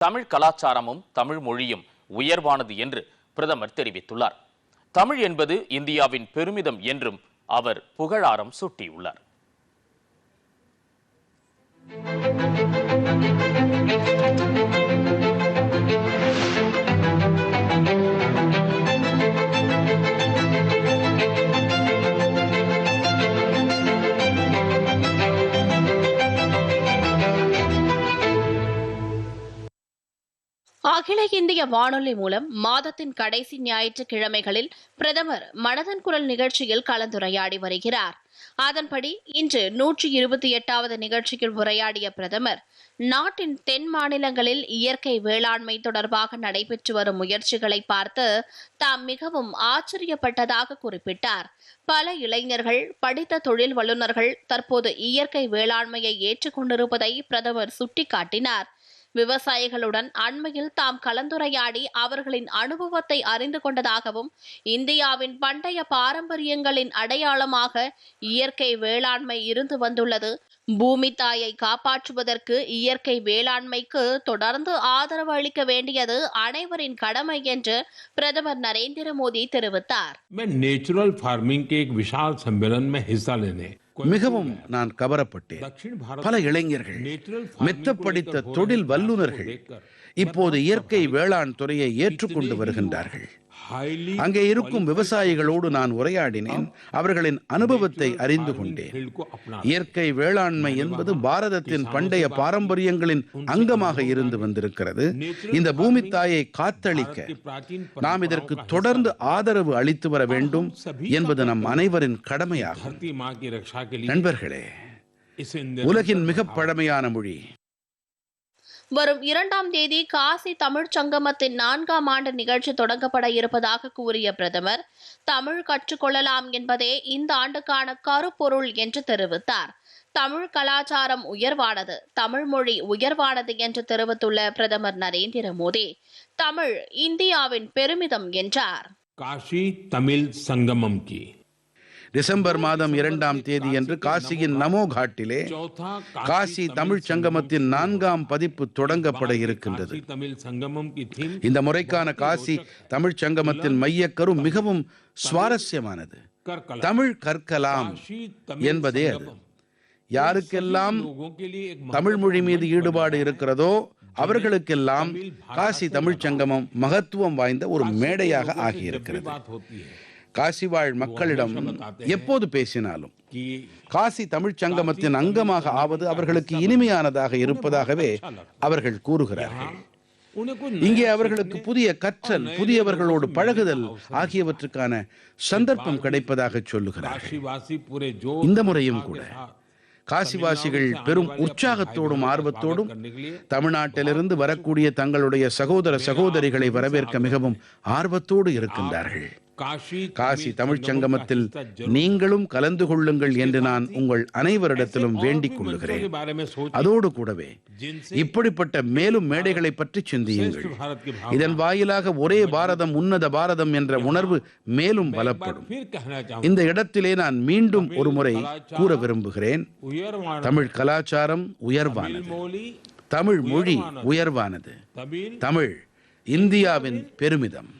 தமிழ் கலாச்சாரமும் தமிழ் மொழியும் உயர்வானது என்று பிரதமர் தெரிவித்துள்ளார். தமிழ் என்பது இந்தியாவின் பெருமிதம் என்றும் அவர் புகழாரம் சூட்டியுள்ளார். அகில இந்திய வானொலி மூலம் மாதத்தின் கடைசி ஞாயிற்றுக்கிழமைகளில் பிரதமர் மனதின் குரல் நிகழ்ச்சியில் கலந்துரையாடி வருகிறார். அதன்படி இன்று 128வது நிகழ்ச்சியில் உரையாடிய பிரதமர், நாட்டின் தென் மாநிலங்களில் இயற்கை வேளாண்மை தொடர்பாக நடைபெற்று வரும் முயற்சிகளை பார்த்து தாம் மிகவும் ஆச்சரியப்பட்டதாக குறிப்பிட்டார். பல இளைஞர்கள், படித்த தொழில் வல்லுநர்கள் தற்போது இயற்கை வேளாண்மையை ஏற்றுக்கொண்டிருப்பதை பிரதமர் சுட்டிக்காட்டினார். விவசாயிகளுடன் அண்மையில் தாம் கலந்துரையாடி அவர்களின் அனுபவத்தை அறிந்து கொண்டதாகவும், இந்தியாவின் பண்டைய பாரம்பரியங்களின் அடையாளமாக இயற்கை வேளாண்மை இருந்து வந்துள்ளது. பூமி தாயை காப்பாற்றுவதற்கு இயற்கை வேளாண்மைக்கு தொடர்ந்து ஆதரவு அளிக்க வேண்டியது அனைவரின் கடமை என்று பிரதமர் நரேந்திர மோடி தெரிவித்தார். மிகவும் நான் கவரப்பட்டேன். பல இளைஞர்கள், மெத்த படித்த தொழில் வல்லுநர்கள் இப்போது இயற்கை வேளாண் துறையை ஏற்றுக்கொண்டு வருகின்றார்கள். அங்கே இருக்கும் விவசாயிகளோடு நான் உரையாடினேன். அவர்களின் அனுபவத்தை அறிந்து கொண்டேன். இயற்கை வேளாண்மை என்பது பாரதத்தின் பண்டைய பாரம்பரியங்களின் அங்கமாக இருந்து வந்திருக்கிறது. இந்த பூமி தாயை காத்தளிக்க நாம் இதற்கு தொடர்ந்து ஆதரவு அளித்து வர வேண்டும் என்பது நம் அனைவரின் கடமையாகும். நண்பர்களே, உலகின் மிக பழமையான மொழி வரும் 2ஆம் தேதி காசி தமிழ் சங்கமத்தின் 4ஆம் ஆண்டு நிகழ்ச்சி தொடங்கப்பட இருப்பதாக கூறிய பிரதமர், தமிழ் கற்றுக்கொள்ளலாம் என்பதே இந்த ஆண்டுக்கான கருப்பொருள் என்று தெரிவித்தார். தமிழ் கலாச்சாரம் உயர்வானது, தமிழ் மொழி உயர்வானது என்று தெரிவித்துள்ள பிரதமர் நரேந்திர மோடி, தமிழ் இந்தியாவின் பெருமிதம் என்றார். காசி தமிழ் சங்கமம் கி டிசம்பர் மாதம் 2ஆம் தேதி அன்று காசியின் நமோ காட்டிலே காசி தமிழ் சங்கமத்தின் 4ஆம் பதிப்பு தொடங்கப்பட இருக்கின்றது. இந்த முறைக்கான காசி தமிழ் சங்கமத்தின் மையக்கரு மிகவும் சுவாரஸ்யமானது. தமிழ் கற்கலாம் என்பதே அது. யாருக்கெல்லாம் தமிழ் மொழி மீது ஈடுபாடு இருக்கிறதோ அவர்களுக்கெல்லாம் காசி தமிழ் சங்கமம் மகத்துவம் வாய்ந்த ஒரு மேடையாக ஆகியிருக்கிறது. காசி வாழ் மக்களிடம் எப்போது பேசினாலும் காசி தமிழ்ச் சங்கமத்தின் அங்கமாக ஆவது அவர்களுக்கு இனிமையானதாக இருப்பதாகவே அவர்கள் கூறுகிறார்கள். இங்கே அவர்களுக்கு புதிய கற்றல், புதியவர்களோடு பழகுதல் ஆகியவற்றுக்கான சந்தர்ப்பம் கிடைப்பதாக சொல்லுகிறார்கள். இந்த முறையும் கூட காசிவாசிகள் பெரும் உற்சாகத்தோடும் ஆர்வத்தோடும் தமிழ்நாட்டிலிருந்து வரக்கூடிய தங்களுடைய சகோதர சகோதரிகளை வரவேற்க மிகவும் ஆர்வத்தோடு இருக்கின்றார்கள். காசி தமிழ்ச் சங்கமத்தில் நீங்களும் கலந்து கொள்ளுங்கள் என்று நான் உங்கள் அனைவரிடத்திலும் வேண்டிக் கொள்ளுகிறேன். அதோடு கூடவே இப்படிப்பட்ட மேலும் மேடைகளை பற்றி சிந்தியுங்கள். இதன் வாயிலாக ஒரே பாரதம், உன்னத பாரதம் என்ற உணர்வு மேலும் பலப்படும். இந்த இடத்திலே நான் மீண்டும் ஒரு முறை கூற விரும்புகிறேன், தமிழ் கலாச்சாரம் உயர்வானது, தமிழ் மொழி உயர்வானது, தமிழ் இந்தியாவின் பெருமிதம்.